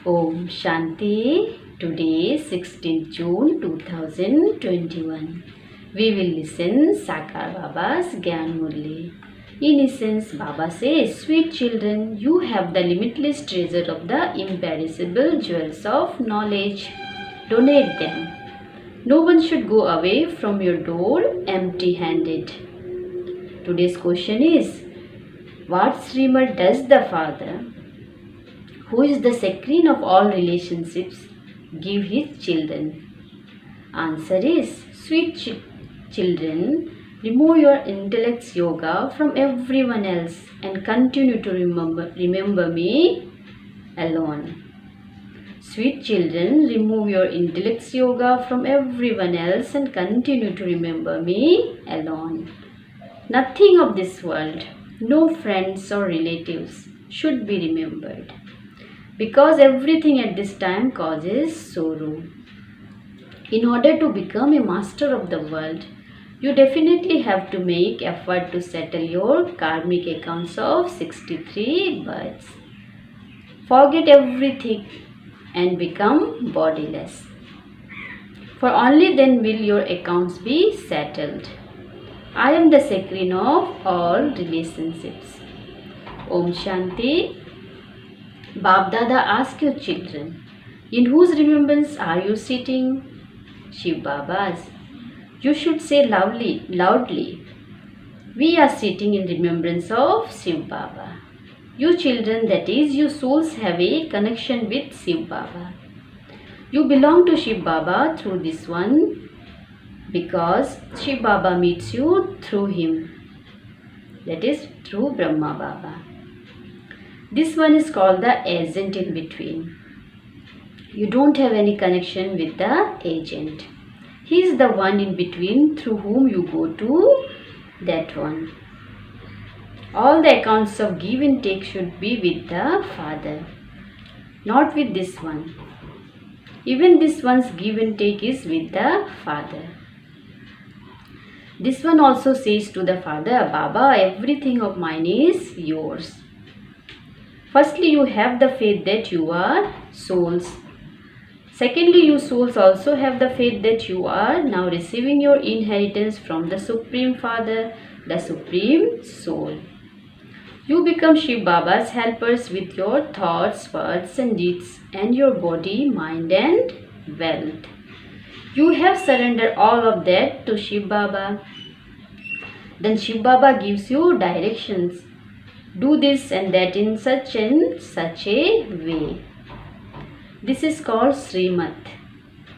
Om Shanti. Today, 16th June 2021. We will listen Sakar Baba's Gyan Murli. In essence, Baba says, sweet children, you have the limitless treasure of the imperishable jewels of knowledge. Donate them. No one should go away from your door empty-handed. Today's question is, what Srimad does the Father, who is the screen of all relationships, give his children? Answer is, sweet children, remove your intellect's yoga from everyone else and continue to remember me alone. Sweet children, remove your intellect's yoga from everyone else and continue to remember me alone. Nothing of this world, no friends or relatives, should be remembered, because everything at this time causes sorrow. In order to become a master of the world, you definitely have to make effort to settle your karmic accounts of 63 births. Forget everything and become bodiless, for only then will your accounts be settled. I am the screen of all relationships. Om Shanti. Bab Dada, ask your children, in whose remembrance are you sitting? Shiv Baba's. You should say loudly, we are sitting in remembrance of Shiv Baba. You children, that is, you souls, have a connection with Shiv Baba. You belong to Shiv Baba through this one, because Shiv Baba meets you through him, that is, through Brahma Baba. This one is called the agent in between. You don't have any connection with the agent. He is the one in between through whom you go to that one. All the accounts of give and take should be with the Father, not with this one. Even this one's give and take is with the Father. This one also says to the Father, Baba, everything of mine is yours. Firstly, you have the faith that you are souls. Secondly, you souls also have the faith that you are now receiving your inheritance from the Supreme Father, the Supreme Soul. You become Shiv Baba's helpers with your thoughts, words and deeds, and your body, mind and wealth. You have surrendered all of that to Shiv Baba. Then Shiv Baba gives you directions. Do this and that in such and such a way. This is called Srimad.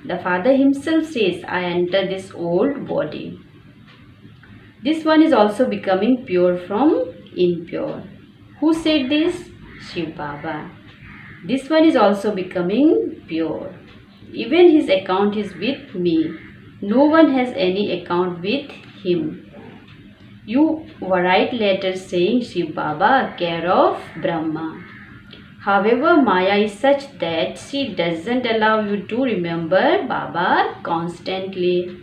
The Father himself says, I enter this old body. This one is also becoming pure from impure. Who said this? Shiv Baba. This one is also becoming pure. Even his account is with me. No one has any account with him. You write letters saying Shiv Baba, care of Brahma. However, Maya is such that she doesn't allow you to remember Baba constantly.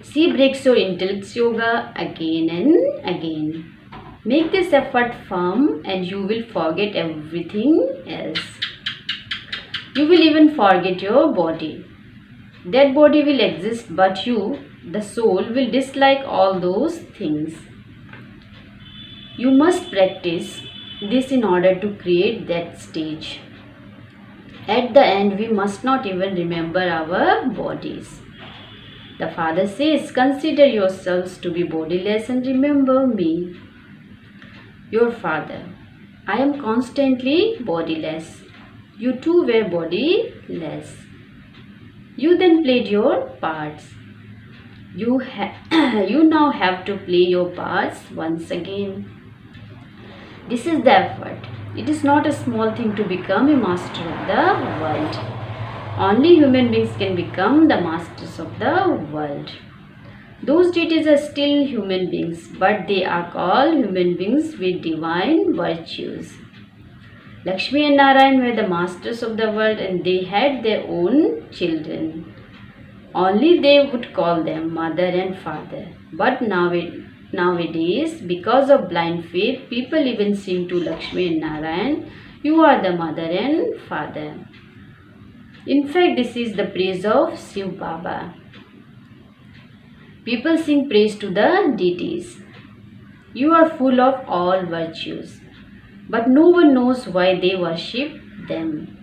She breaks your intellect's yoga again and again. Make this effort firm and you will forget everything else. You will even forget your body. That body will exist, but you, the soul, will dislike all those things. You must practice this in order to create that stage. At the end, we must not even remember our bodies. The Father says, consider yourselves to be bodiless and remember me, your Father. I am constantly bodiless. You too were bodiless. You then played your parts. You now have to play your parts once again. This is the effort. It is not a small thing to become a master of the world. Only human beings can become the masters of the world. Those deities are still human beings, but they are called human beings with divine virtues. Lakshmi and Narayan were the masters of the world and they had their own children. Only they would call them mother and father. But nowadays, because of blind faith, people even sing to Lakshmi and Narayan, You are the mother and father. In fact, this is the praise of Shiv Baba. People sing praise to the deities. You are full of all virtues, but no one knows why they worship them.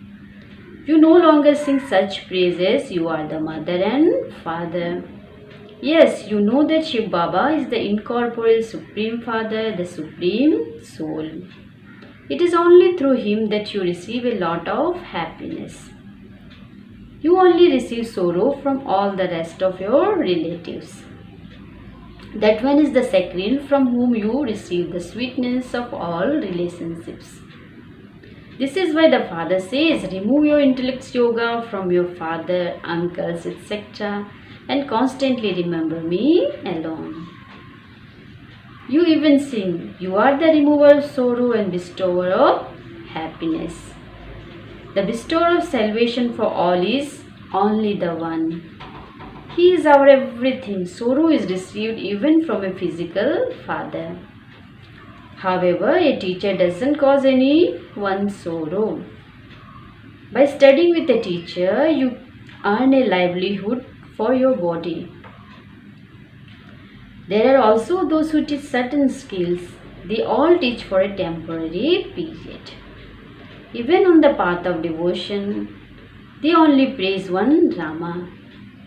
You no longer sing such praises. You are the mother and father. Yes, you know that Shiv Baba is the incorporeal Supreme Father, the Supreme Soul. It is only through him that you receive a lot of happiness. You only receive sorrow from all the rest of your relatives. That one is the second from whom you receive the sweetness of all relationships. This is why the father says, remove your intellect's yoga from your father, uncles, etc. and constantly remember me alone. You even sing, you are the remover of sorrow and bestower of happiness. The bestower of salvation for all is only the one. He is our everything. Sorrow is received even from a physical father. However, a teacher doesn't cause anyone sorrow. By studying with a teacher, you earn a livelihood for your body. There are also those who teach certain skills. They all teach for a temporary period. Even on the path of devotion, they only praise one Rama,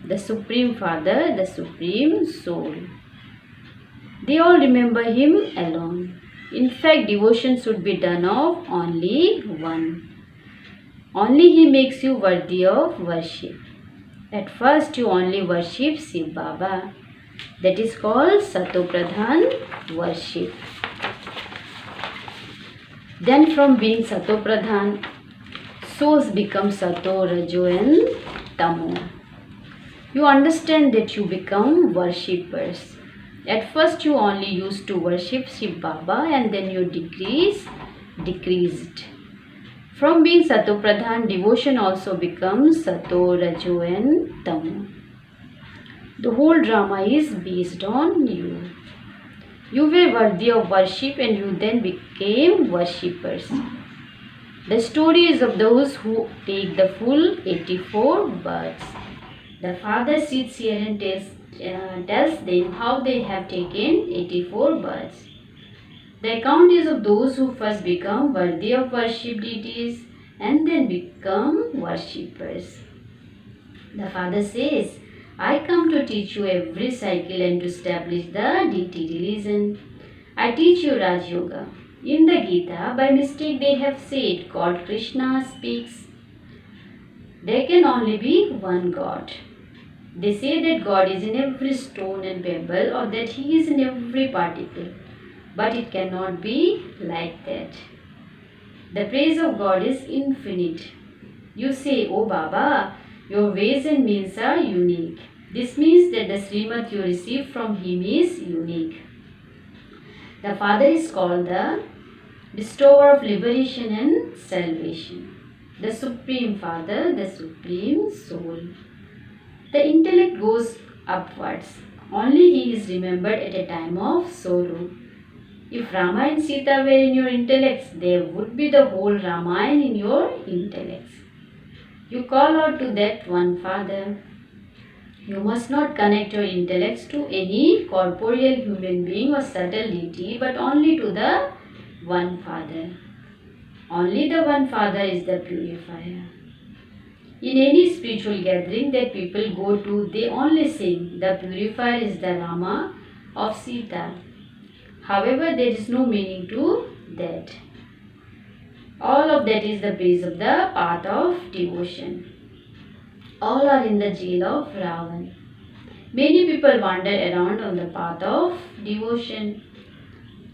the Supreme Father, the Supreme Soul. They all remember him alone. In fact, devotion should be done of only one. Only he makes you worthy of worship. At first, you only worship Shiv Baba. That is called Satopradhan worship. Then from being Satopradhan, souls become Sato, Rajo and Tamo. You understand that you become worshippers. At first you only used to worship Shiv Baba and then you decreased. From being Satopradhan, devotion also becomes Sato, Rajo and Tamo. The whole drama is based on you. You were worthy of worship and you then became worshippers. The story is of those who take the full 84 births. The father sits here and tells them how they have taken 84 births. The account is of those who first become worthy of worship deities and then become worshippers. The father says, I come to teach you every cycle and to establish the deity religion. I teach you Raj Yoga. In the Gita, by mistake they have said God Krishna speaks. There can only be one God. They say that God is in every stone and pebble or that He is in every particle. But it cannot be like that. The praise of God is infinite. You say, oh Baba, your ways and means are unique. This means that the Srimad you receive from Him is unique. The Father is called the bestower of liberation and salvation. The Supreme Father, the Supreme Soul. The intellect goes upwards. Only He is remembered at a time of sorrow. If Rama and Sita were in your intellects, there would be the whole Ramayana in your intellects. You call out to that one Father. You must not connect your intellects to any corporeal human being or subtle deity, but only to the one Father. Only the one Father is the purifier. In any spiritual gathering that people go to, they only sing, the purifier is the Rama of Sita. However, there is no meaning to that. All of that is the praise of the path of devotion. All are in the jail of Ravan. Many people wander around on the path of devotion.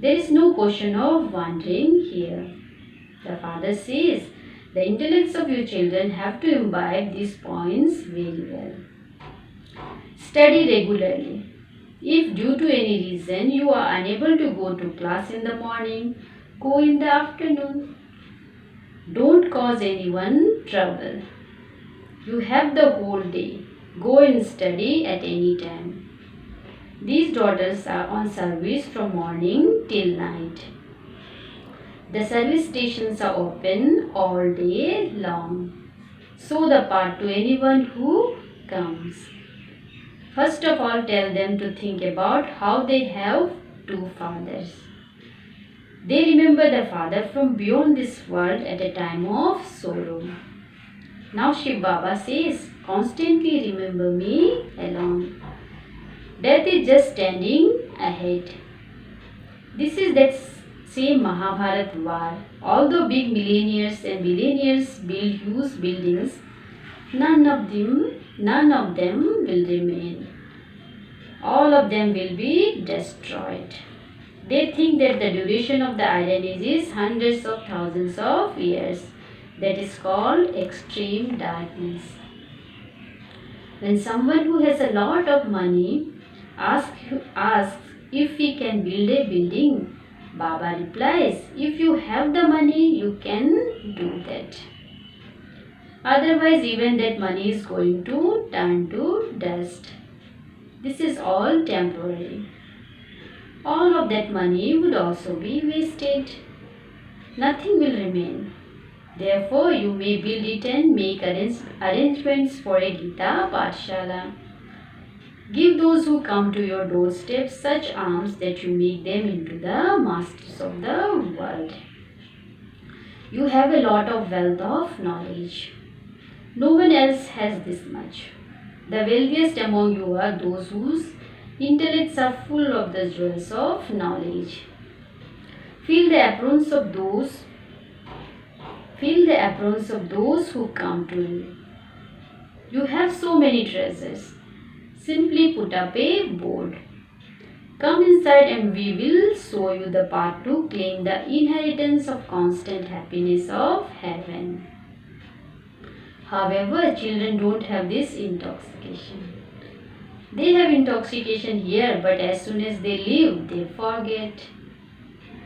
There is no question of wandering here. The Father says, the intellects of your children have to imbibe these points very well. Study regularly. If due to any reason you are unable to go to class in the morning, go in the afternoon. Don't cause anyone trouble. You have the whole day. Go and study at any time. These daughters are on service from morning till night. The service stations are open all day long. Show the path to anyone who comes. First of all, tell them to think about how they have two fathers. They remember the father from beyond this world at a time of sorrow. Now Shiv Baba says, constantly remember me alone. Death is just standing ahead. This is that same Mahabharat war. Although big millionaires and billionaires build huge buildings, none of them will remain. All of them will be destroyed. They think that the duration of the iron age is hundreds of thousands of years. That is called extreme darkness. When someone who has a lot of money asks if he can build a building, Baba replies, if you have the money, you can do that. Otherwise, even that money is going to turn to dust. This is all temporary. All of that money would also be wasted. Nothing will remain. Therefore, you may build it and make arrangements for a Gita Pathshala. Give those who come to your doorstep such alms that you make them into the masters of the world. You have a lot of wealth of knowledge. No one else has this much. The wealthiest among you are those whose intellects are full of the jewels of knowledge. Feel the aprons of those who come to you. You have so many treasures. Simply put up a board. Come inside and we will show you the path to claim the inheritance of constant happiness of heaven. However, children don't have this intoxication. They have intoxication here, but as soon as they leave, they forget.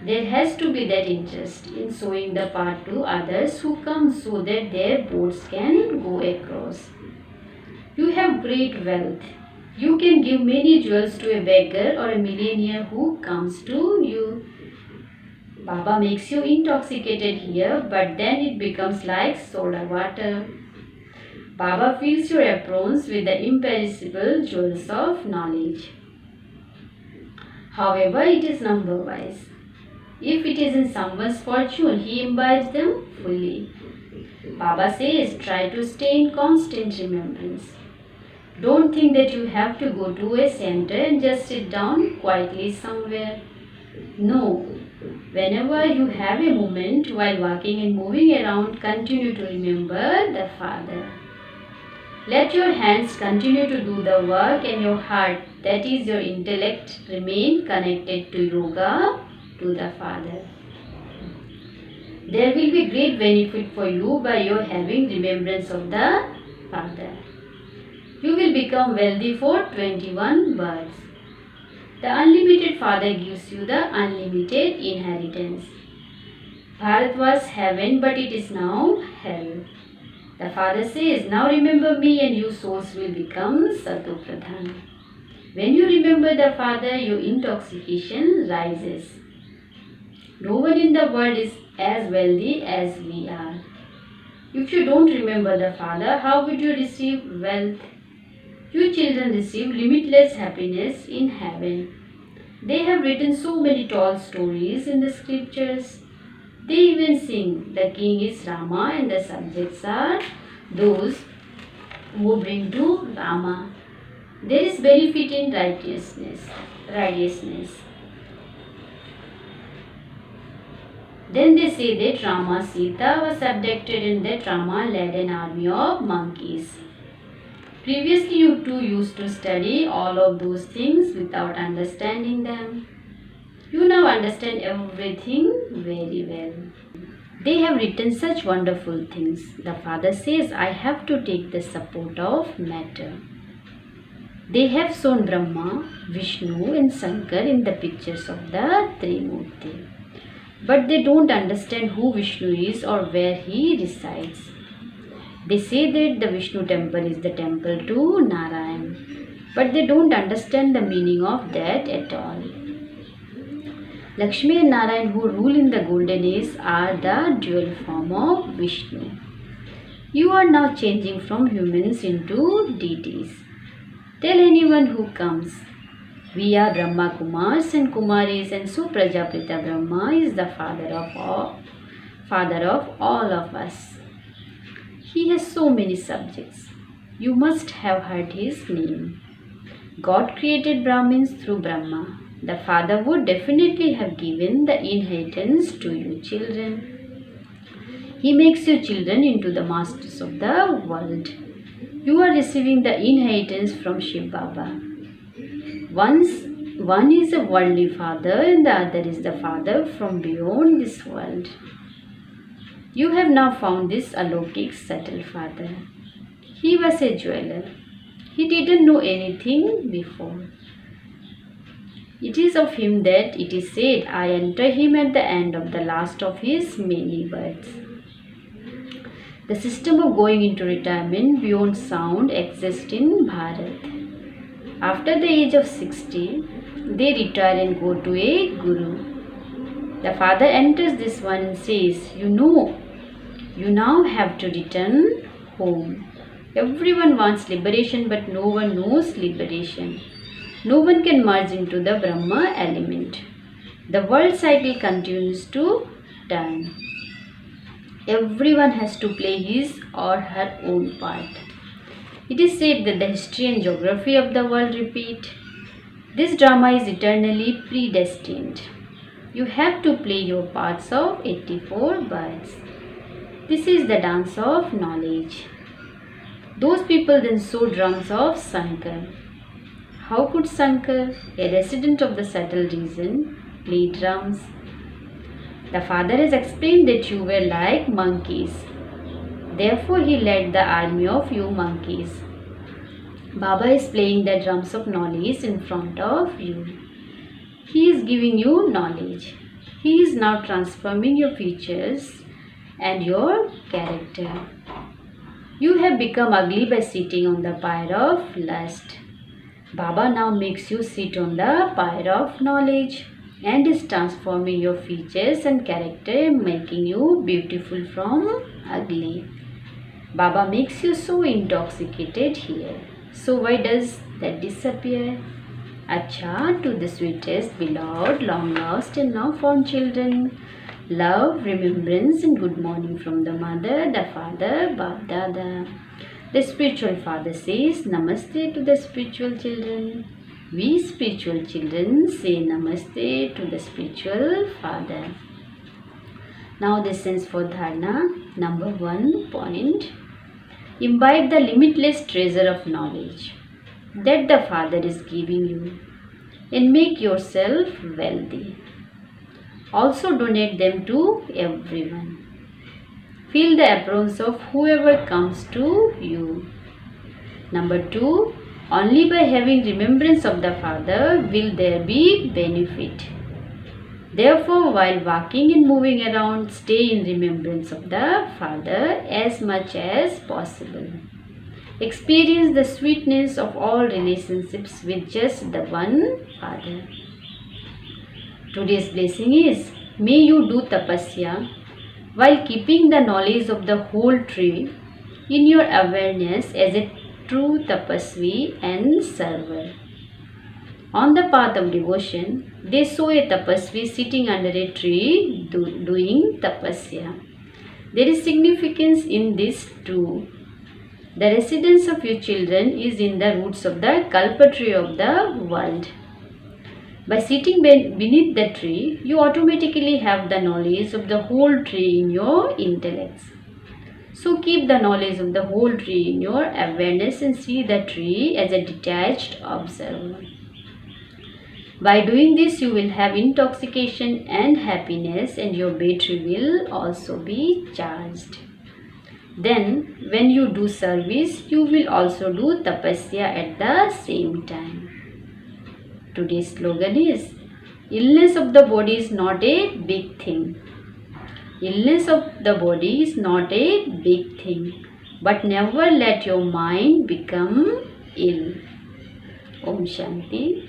There has to be that interest in showing the path to others who come so that their boats can go across. You have great wealth. You can give many jewels to a beggar or a millionaire who comes to you. Baba makes you intoxicated here, but then it becomes like soda water. Baba fills your aprons with the imperishable jewels of knowledge. However, it is number-wise. If it is in someone's fortune, he imbibes them fully. Baba says, try to stay in constant remembrance. Don't think that you have to go to a center and just sit down quietly somewhere. No. Whenever you have a moment while walking and moving around, continue to remember the Father. Let your hands continue to do the work and your heart, that is your intellect, remain connected to yoga, to the Father. There will be great benefit for you by your having remembrance of the Father. You will become wealthy for 21 births. The unlimited Father gives you the unlimited inheritance. Bharat was heaven, but it is now hell. The Father says, now remember me and you souls will become Satu Pradhan. When you remember the Father, your intoxication rises. No one in the world is as wealthy as we are. If you don't remember the Father, how would you receive wealth? You children receive limitless happiness in heaven. They have written so many tall stories in the scriptures. They even sing, the king is Rama and the subjects are those who bring to Rama. There is benefit in righteousness. Then they say that Rama Sita was abducted and that Rama led an army of monkeys. Previously you too used to study all of those things without understanding them. You now understand everything very well. They have written such wonderful things. The Father says, I have to take the support of matter. They have shown Brahma, Vishnu and Shankar in the pictures of the Trimurti. But they don't understand who Vishnu is or where he resides. They say that the Vishnu temple is the temple to Narayan. But they don't understand the meaning of that at all. Lakshmi and Narayan, who rule in the golden age, are the dual form of Vishnu. You are now changing from humans into deities. Tell anyone who comes. We are Brahma Kumars and Kumaris, and so Prajapita Brahma is the father of all of us. He has so many subjects. You must have heard his name. God created Brahmins through Brahma. The father would definitely have given the inheritance to you children. He makes you children into the masters of the world. You are receiving the inheritance from Shiv Baba. One is a worldly father and the other is the father from beyond this world. You have now found this alokik subtle father. He was a jeweler. He didn't know anything before. It is of him that it is said, I enter him at the end of the last of his many births. The system of going into retirement beyond sound exists in Bharat. After the age of 60, they retire and go to a guru. The father enters this one and says, you now have to return home. Everyone wants liberation, but no one knows liberation. No one can merge into the Brahma element. The world cycle continues to turn. Everyone has to play his or her own part. It is said that the history and geography of the world repeat. This drama is eternally predestined. You have to play your parts of 84 births. This is the dance of knowledge. Those people then sew drums of Sankar. How could Sankar, a resident of the subtle region, play drums? The father has explained that you were like monkeys. Therefore, he led the army of you monkeys. Baba is playing the drums of knowledge in front of you. He is giving you knowledge. He is now transforming your features and your character. You have become ugly by sitting on the pyre of lust. Baba now makes you sit on the pyre of knowledge and is transforming your features and character, making you beautiful from ugly. Baba makes you so intoxicated here. So why does that disappear? Acha, to the sweetest, beloved, long lost and now found children. Love, remembrance and good morning from the mother, the father, Bab Dada. The spiritual father says Namaste to the spiritual children. We spiritual children say Namaste to the spiritual father. Now the sense for dharana. Number 1 point. Imbibe the limitless treasure of knowledge that the Father is giving you and make yourself wealthy. Also donate them to everyone. Feel the aprons of whoever comes to you. Number 2. Only by having remembrance of the Father will there be benefit. Therefore, while walking and moving around, stay in remembrance of the Father as much as possible. Experience the sweetness of all relationships with just the one Father. Today's blessing is, may you do tapasya while keeping the knowledge of the whole tree in your awareness as a true tapasvi and server. On the path of devotion, they saw a tapasvi sitting under a tree doing tapasya. There is significance in this too. The residence of your children is in the roots of the kalpa tree of the world. By sitting beneath the tree, you automatically have the knowledge of the whole tree in your intellects. So keep the knowledge of the whole tree in your awareness and see the tree as a detached observer. By doing this, you will have intoxication and happiness, and your battery will also be charged. Then, when you do service, you will also do tapasya at the same time. Today's slogan is, illness of the body is not a big thing. Illness of the body is not a big thing, but never let your mind become ill. Om Shanti.